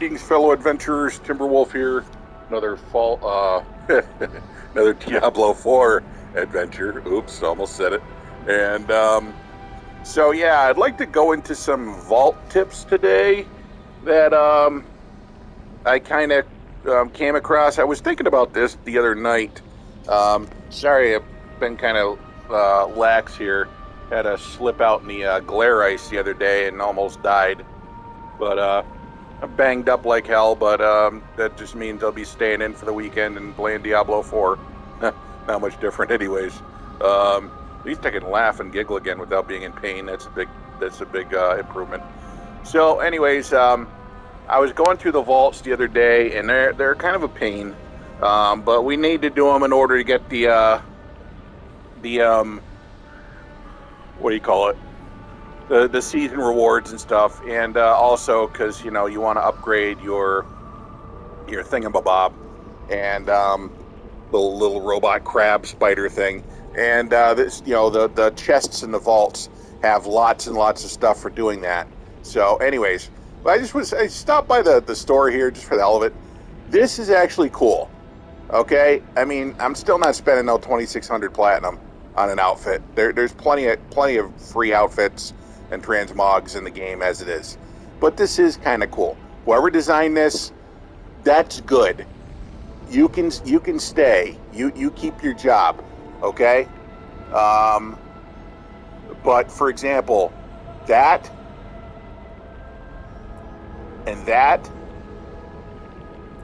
Greetings, fellow adventurers. Timberwolf here. Another another Diablo 4 adventure. Oops, almost said it. And so yeah, I'd like to go into some vault tips today that I kind of came across. I was thinking about this the other night. Sorry, I've been kind of lax here. Had a slip out in the glare ice the other day and almost died. But I'm banged up like hell, but that just means I'll be staying in for the weekend and playing Diablo 4. Not much different, anyways. At least I can laugh and giggle again without being in pain. That's a big improvement. So, anyways, I was going through the vaults the other day, and they're kind of a pain. But we need to do them in order to get the what do you call it? The season rewards and stuff, and also because you want to upgrade your thingamabob and the little robot crab spider thing, and this the chests in the vaults have lots and lots of stuff for doing that. So, anyways, I stopped by the store here just for the hell of it. This is actually cool. Okay, I mean, I'm still not spending no 2,600 platinum on an outfit. There's plenty of free outfits and transmogs in the game as it is, but this is kind of cool. Whoever designed this, that's good. You can stay. You keep your job, okay? But for example, that and that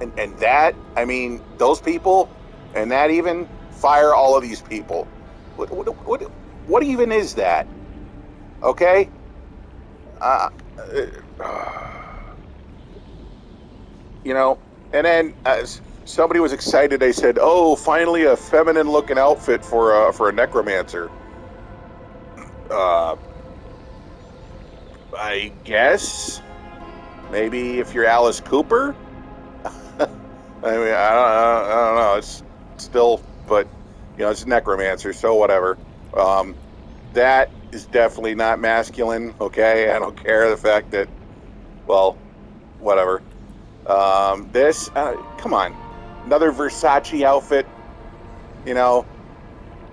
and that. I mean, those people and that even fire all of these people. What even is that? Okay. Uh, you know, and then somebody was excited. They said, "Oh, finally a feminine-looking outfit for a necromancer." Uh, I guess maybe if you're Alice Cooper. I mean, I don't know. It's still, but it's a necromancer, so whatever. That is definitely not masculine. Okay, I don't care the fact that, well, whatever. This, come on, another Versace outfit. You know,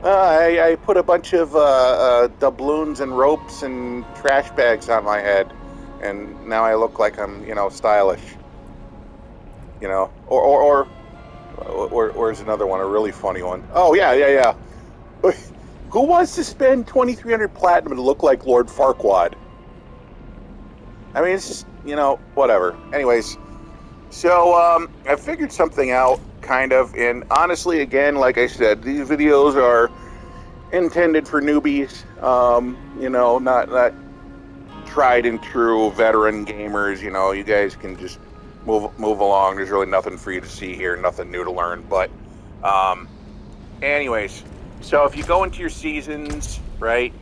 I put a bunch of doubloons and ropes and trash bags on my head, and now I look like I'm, stylish. Or is another one, a really funny one. Oh yeah. Who wants to spend 2,300 platinum to look like Lord Farquaad? I mean, it's just, whatever. Anyways, so I figured something out, kind of, and honestly, again, like I said, these videos are intended for newbies, not tried and true veteran gamers. You guys can just move along. There's really nothing for you to see here, nothing new to learn. But anyways, so if you go into your seasons, right,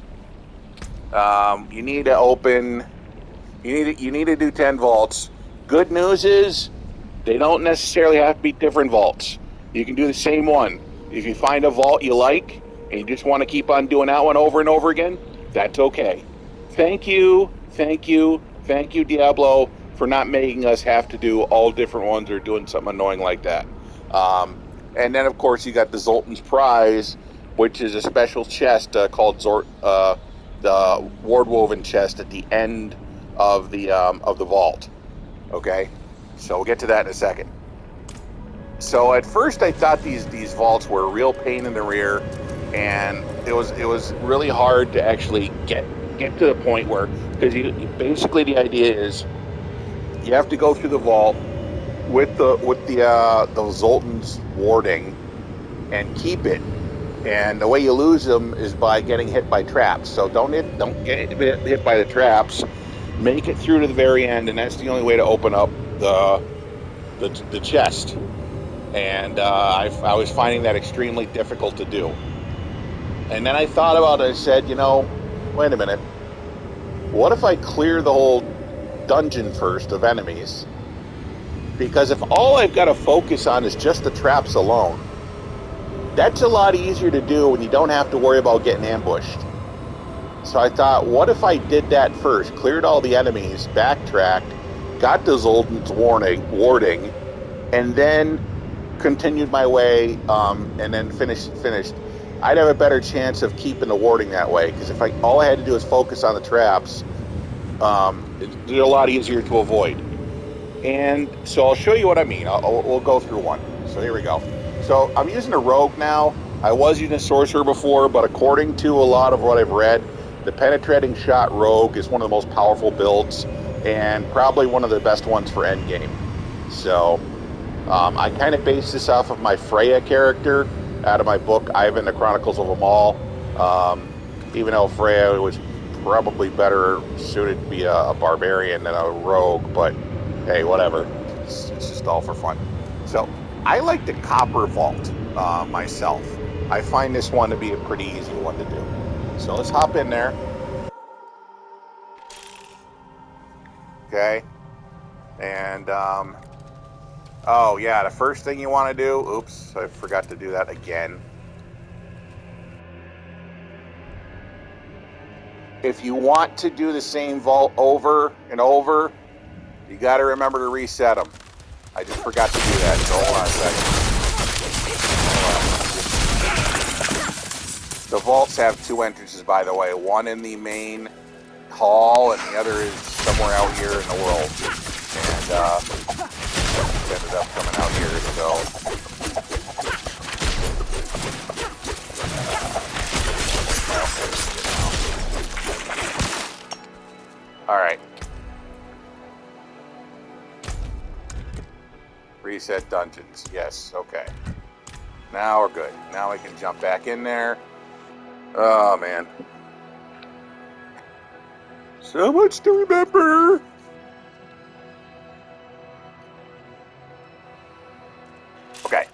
you need to open. You need to do 10 vaults. Good news is they don't necessarily have to be different vaults. You can do the same one. If you find a vault you like and you just want to keep on doing that one over and over again, that's okay. Thank you, Diablo, for not making us have to do all different ones or doing something annoying like that. And then, of course, you got the Zoltan's Prize, which is a special chest called the Wardwoven chest at the end of the vault. Okay, so we'll get to that in a second. So at first, I thought these vaults were a real pain in the rear, and it was really hard to actually get to the point where, because basically the idea is you have to go through the vault with the Zoltan's warding and keep it. And the way you lose them is by getting hit by traps. So don't get hit by the traps. Make it through to the very end, and that's the only way to open up the chest. And I was finding that extremely difficult to do. And then I thought about it. I said, wait a minute. What if I clear the whole dungeon first of enemies? Because if all I've got to focus on is just the traps alone, that's a lot easier to do when you don't have to worry about getting ambushed. So I thought, what if I did that first, cleared all the enemies, backtracked, got the Zoltan's warding, and then continued my way, and then finished, I'd have a better chance of keeping the warding that way, because if all I had to do is focus on the traps, it's a lot easier to avoid. And so I'll show you what I mean. We'll go through one. So here we go. So I'm using a rogue now. I was using a sorcerer before, but according to a lot of what I've read, the penetrating shot rogue is one of the most powerful builds and probably one of the best ones for endgame. So I kind of based this off of my Freya character out of my book, Ivan, the Chronicles of them All. Even though Freya was probably better suited to be a barbarian than a rogue, but hey, whatever. It's just all for fun. So I like the Copper Vault myself. I find this one to be a pretty easy one to do. So let's hop in there. Okay. And, oh yeah, the first thing you want to do, oops, I forgot to do that again. If you want to do the same vault over and over, you got to remember to reset them. I just forgot to do that, so hold on a second. The vaults have two entrances, by the way. One in the main hall, and the other is somewhere out here in the world. And ended up coming out here, so... Alright. Reset dungeons. Yes, okay. Now we're good. Now we can jump back in there. Oh, man. So much to remember! Okay.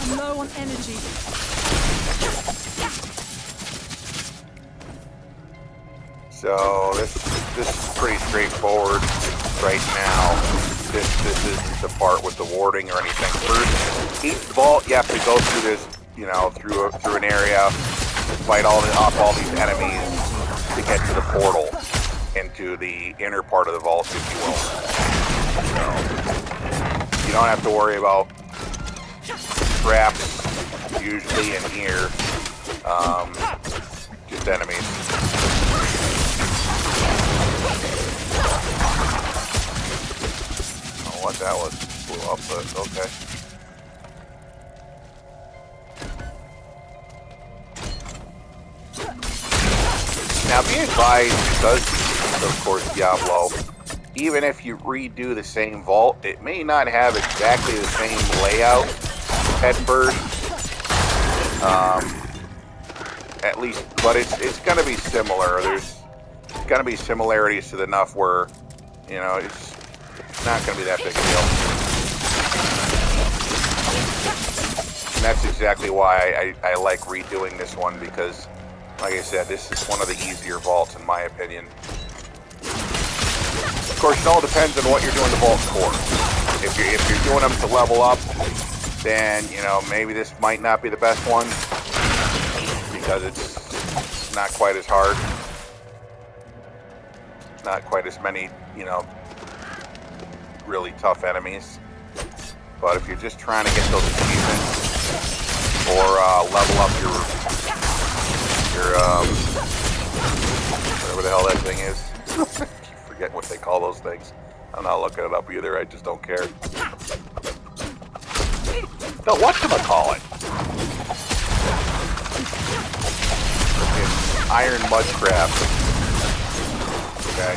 I'm low on energy. So this is pretty straightforward right now. This isn't the part with the warding or anything. First, each vault you have to go through this, you know, through an area, fight off all these enemies to get to the portal into the inner part of the vault, if you will. So you don't have to worry about traps usually in here. Just enemies. What that was, blew up, but okay. Now be advised, because of course Diablo, even if you redo the same vault, it may not have exactly the same layout at first. At least, but it's gonna be similar. There's gonna be similarities to enough where, you know, it's not going to be that big a deal. And that's exactly why I like redoing this one, because, like I said, this is one of the easier vaults in my opinion. Of course, it all depends on what you're doing the vaults for. If you're doing them to level up, then, you know, maybe this might not be the best one, because it's not quite as hard. Not quite as many, you know, really tough enemies. But if you're just trying to get those achievements or level up your whatever the hell that thing is, forget what they call those things. I'm not looking it up either. I just don't care. No, whatchamacallit? Freaking iron mud crab. Okay.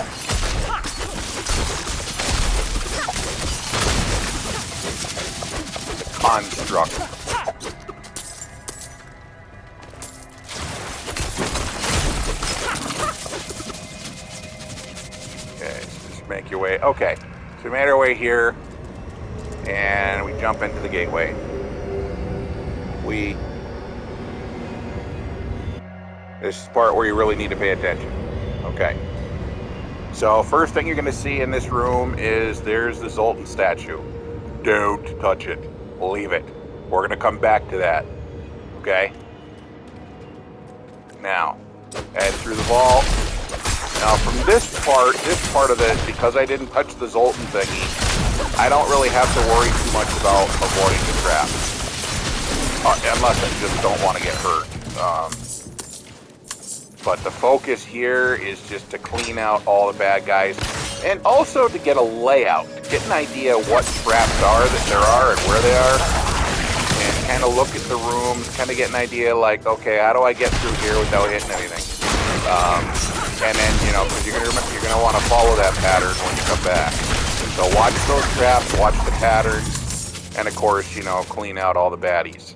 Construct. Okay, so just make your way. Okay, so we made our way here, and we jump into the gateway. This is the part where you really need to pay attention. Okay. So first thing you're going to see in this room is there's the Zoltan statue. Don't touch it. Leave it. We're going to come back to that. Okay? Now, head through the vault. Now, from this part of it, because I didn't touch the Zoltan thingy, I don't really have to worry too much about avoiding the trap. Unless I just don't want to get hurt. But the focus here is just to clean out all the bad guys. And also to get a layout. To get an idea what traps are that there are and where they are. And kind of look at the rooms. Kind of get an idea like, okay, how do I get through here without hitting anything? And then, you know, because you're gonna want to follow that pattern when you come back. So watch those traps, watch the patterns, and of course, you know, clean out all the baddies.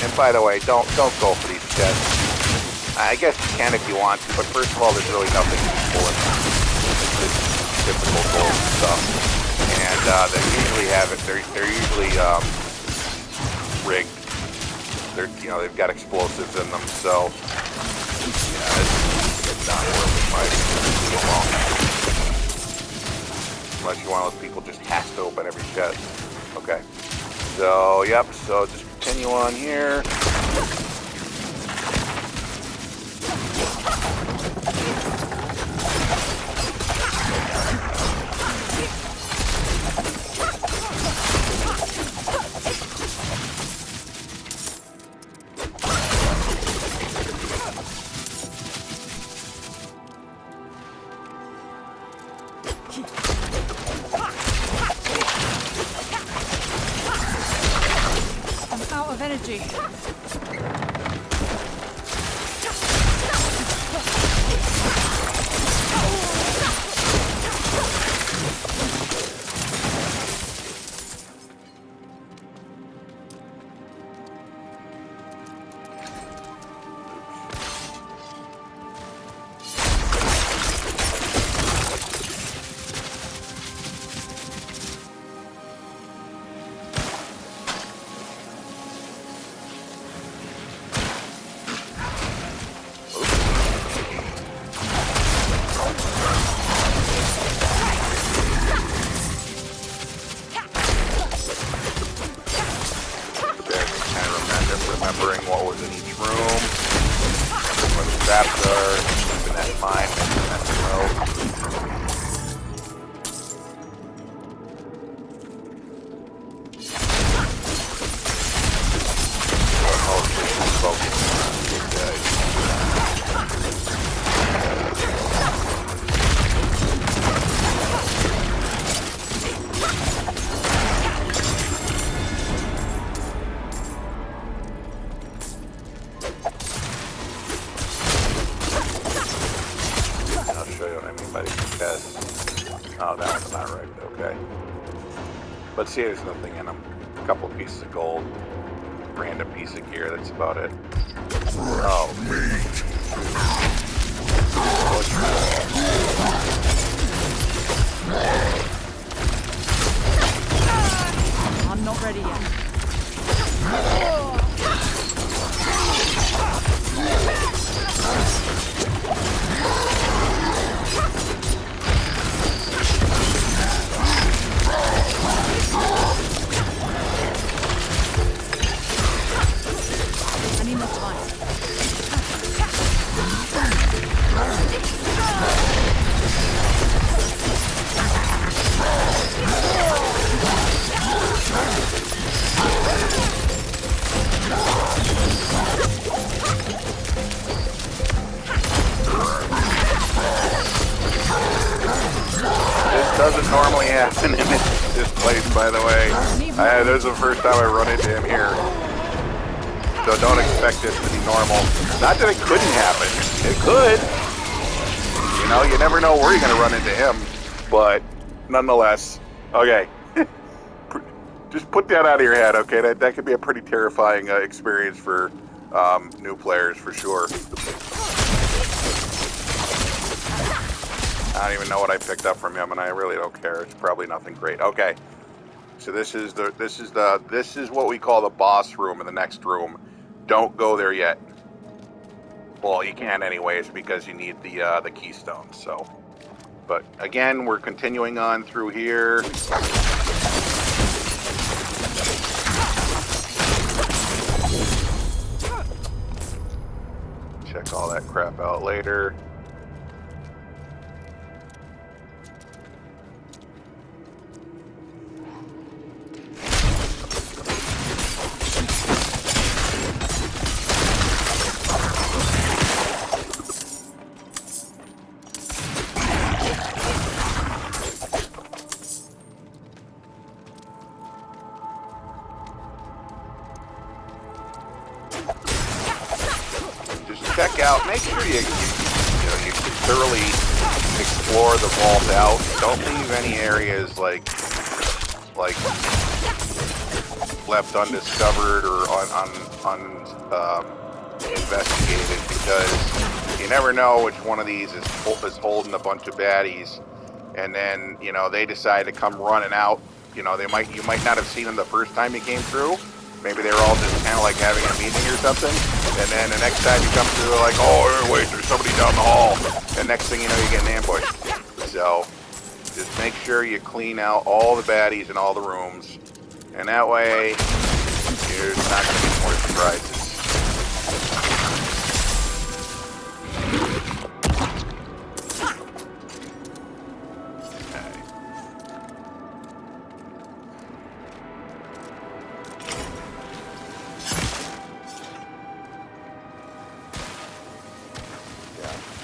And by the way, don't go for these chests. I guess you can if you want to, but first of all, there's really nothing useful in them. It's just typical gold stuff. And they usually have it. They're usually rigged. They've got explosives in them, so yeah, it's not worth it. Unless you want to let people just have to open every chest. Okay. So yep. So just continue on here. Energy. Remembering what was in each room, where the traps are, keeping that in mind, making that Oh, that one's not right. Okay. But see, there's nothing in them. A couple pieces of gold. Random piece of gear. That's about it. Oh. I'm not ready yet. I need more time. Doesn't normally happen in this place, by the way. This is the first time I run into him here. So don't expect this to be normal. Not that it couldn't happen. It could. You know, you never know where you're going to run into him. But nonetheless, okay. Just put that out of your head, okay? That could be a pretty terrifying experience for new players, for sure. I don't even know what I picked up from him, and I really don't care. It's probably nothing great. Okay, so this is what we call the boss room in the next room. Don't go there yet. Well, you can't anyways because you need the keystone. So, but again, we're continuing on through here. Check all that crap out later. Check out, make sure you thoroughly explore the vault out. Don't leave any areas like left undiscovered or investigated, because you never know which one of these is holding a bunch of baddies, and then they decide to come running out. You might not have seen them the first time you came through. Maybe they were all just kind of like having a meeting or something. And then the next time you come through, they're like, oh, wait, there's somebody down the hall. And next thing you know, you're getting ambushed. So just make sure you clean out all the baddies in all the rooms. And that way, there's not going to be more surprises.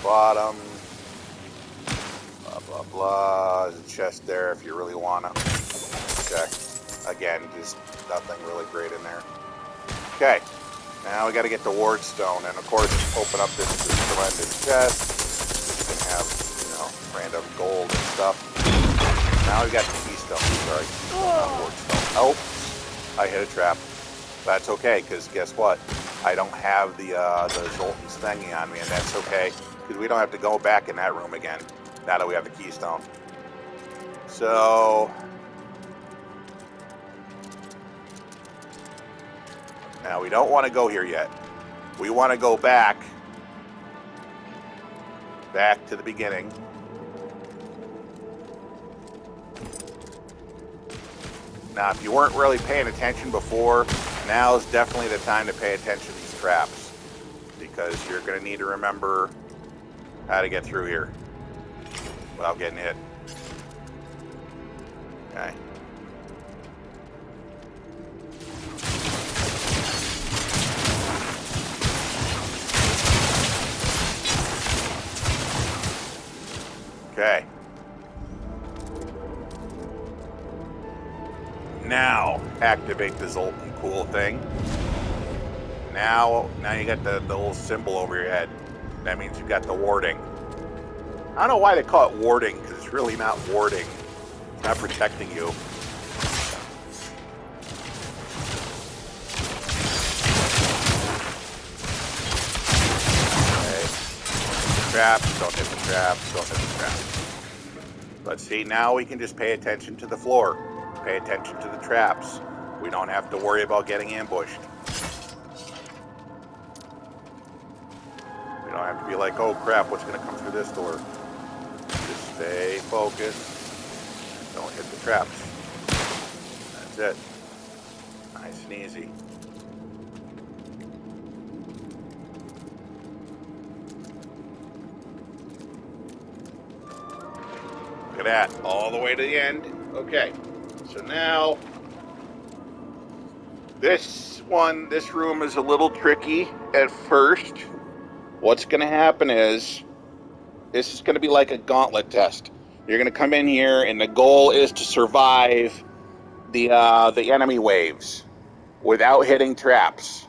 Bottom, blah, blah, blah. There's a chest there if you really want to. Okay. Again, just nothing really great in there. Okay. Now we got to get the ward stone, and of course, open up this tremendous chest. You can have, random gold and stuff. Now we got the keystone. Sorry. Not ward stone. Oh, I hit a trap. That's okay, because guess what? I don't have the Zoltan's thingy on me, and that's okay. Because we don't have to go back in that room again, now that we have the keystone. So, now we don't want to go here yet. We want to go back to the beginning. Now, if you weren't really paying attention before, now is definitely the time to pay attention to these traps, because you're going to need to remember how to get through here without getting hit. Okay. Okay. Now activate the Zoltan cool thing. Now you got the little symbol over your head. That means you've got the warding. I don't know why they call it warding, because it's really not warding. It's not protecting you. Okay. Traps, don't hit the traps, don't hit the traps. But see, now we can just pay attention to the floor. Pay attention to the traps. We don't have to worry about getting ambushed. You don't have to be like, oh crap, what's going to come through this door? Just stay focused. Don't hit the traps. That's it. Nice and easy. Look at that. All the way to the end. Okay. So now, this room is a little tricky at first. What's going to happen is, this is going to be like a gauntlet test. You're going to come in here, and the goal is to survive the enemy waves without hitting traps,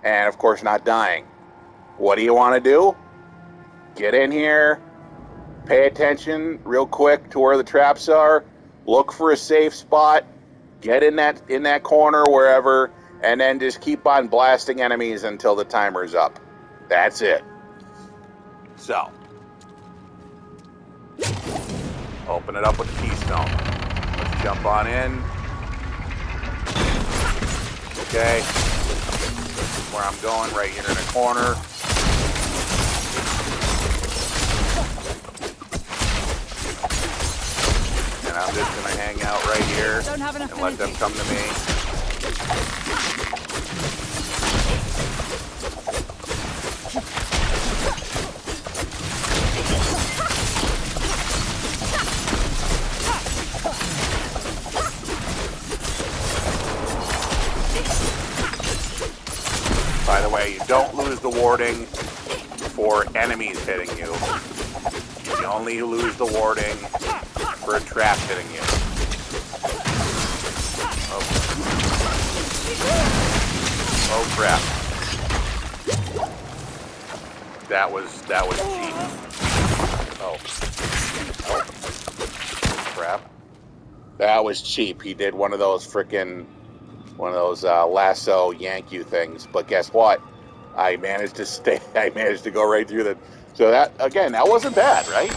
and of course not dying. What do you want to do? Get in here, pay attention real quick to where the traps are, look for a safe spot, get in that corner wherever, and then just keep on blasting enemies until the timer's up. That's it. So, open it up with the keystone. Let's jump on in. Okay. This is where I'm going, right here in the corner. I'm just going to hang out right here Don't have enough and let them energy. come to me. By the way, you don't lose the warding for enemies hitting you. You only lose the warding for a trap hitting you. Oh crap. That was cheap. Oh. Crap. That was cheap. He did one of those lasso yank you things. But guess what? I managed to go right through the. So that wasn't bad, right?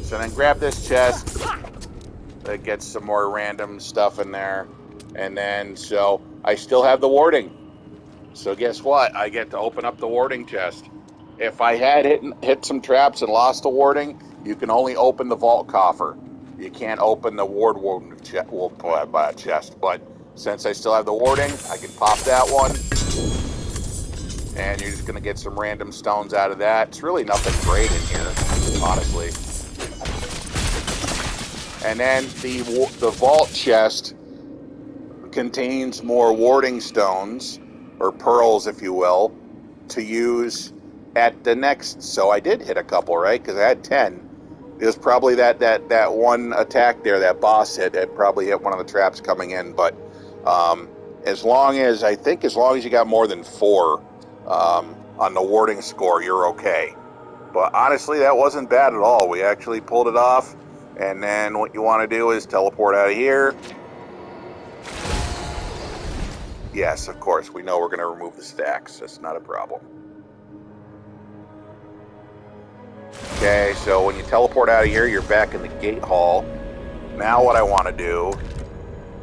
So then grab this chest. That gets some more random stuff in there. And then, so I still have the warding. So guess what? I get to open up the warding chest. If I had hit some traps and lost the warding, you can only open the vault coffer. You can't open the ward wound chest. But since I still have the warding, I can pop that one. And you're just going to get some random stones out of that. It's really nothing great in here, honestly. And then the vault chest contains more warding stones, or pearls, if you will, to use at the next. So I did hit a couple, right? Because I had 10. It was probably that one attack there, that boss hit. It probably hit one of the traps coming in. But as long as you got more than 4 on the warding score, you're okay. But honestly, that wasn't bad at all. We actually pulled it off. And then what you want to do is teleport out of here. Yes, of course, we know we're going to remove the stacks. That's not a problem. Okay, so when you teleport out of here, you're back in the gate hall. Now what I want to do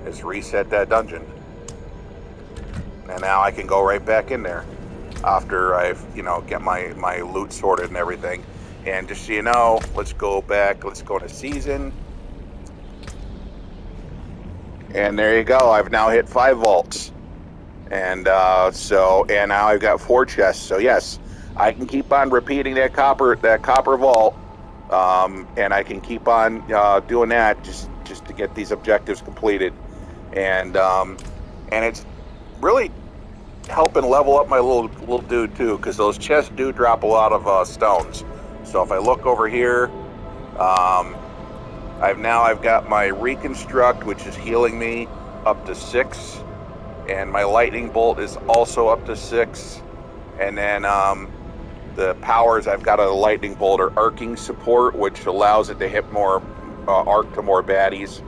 is reset that dungeon. And now I can go right back in there after I've, get my loot sorted and everything. And just so you know, let's go back. Let's go to season. And there you go. I've now hit 5 vaults. And now I've got 4 chests. So yes, I can keep on repeating that copper vault. And I can keep on doing that just to get these objectives completed. And it's really helping level up my little dude too, because those chests do drop a lot of stones. So if I look over here, I've got my reconstruct, which is healing me up to 6, and my lightning bolt is also up to 6, and then the powers, I've got a lightning bolt or arcing support, which allows it to hit more arc to more baddies,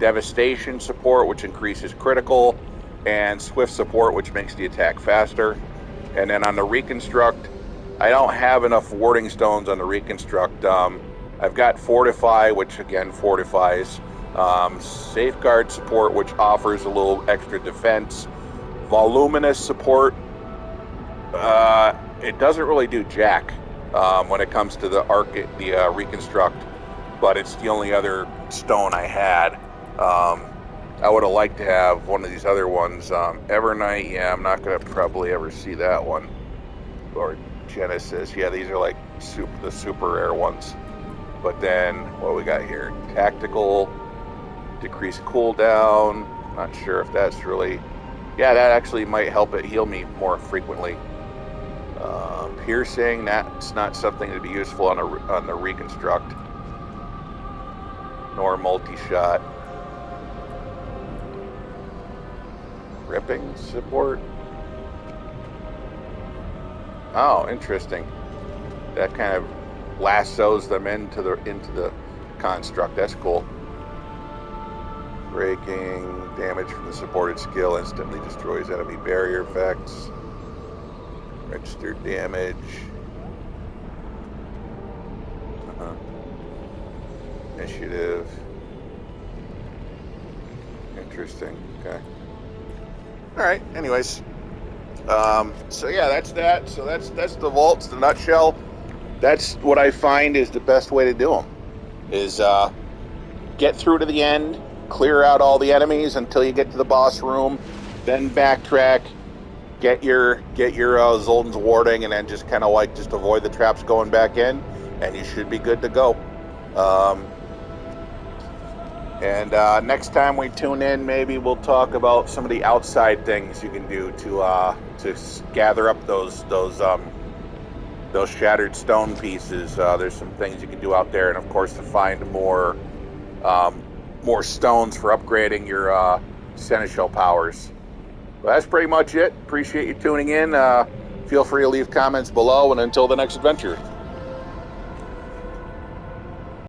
devastation support, which increases critical, and swift support, which makes the attack faster. And then on the reconstruct, I don't have enough warding stones on the reconstruct. I've got fortify, which again fortifies, safeguard support, which offers a little extra defense, voluminous support. It doesn't really do jack when it comes to the reconstruct, but it's the only other stone I had. I would have liked to have one of these other ones. Evernight, yeah, I'm not going to probably ever see that one. Or Genesis, yeah, these are like the super rare ones. But then, what we got here? Tactical, decrease cooldown. Not sure if that's really... Yeah, that actually might help it heal me more frequently. Piercing, that's not something to be useful on the reconstruct. Nor multi-shot. Ripping support. Oh, interesting. That kind of lassos them into the construct. That's cool. Breaking damage from the supported skill instantly destroys enemy barrier effects. Registered damage. Initiative. Interesting. Okay. All right. Anyways. So yeah, that's that. So that's the vaults, the nutshell. That's what I find is the best way to do them. Is get through to the end, clear out all the enemies until you get to the boss room, then backtrack, get your Zoltan's warding, and then just kind of like just avoid the traps going back in, and you should be good to go. And next time we tune in, maybe we'll talk about some of the outside things you can do to gather up those shattered stone pieces. There's some things you can do out there, and of course to find more stones for upgrading your seneschal powers. Well, that's pretty much it. Appreciate you tuning in. Feel free to leave comments below, and until the next adventure.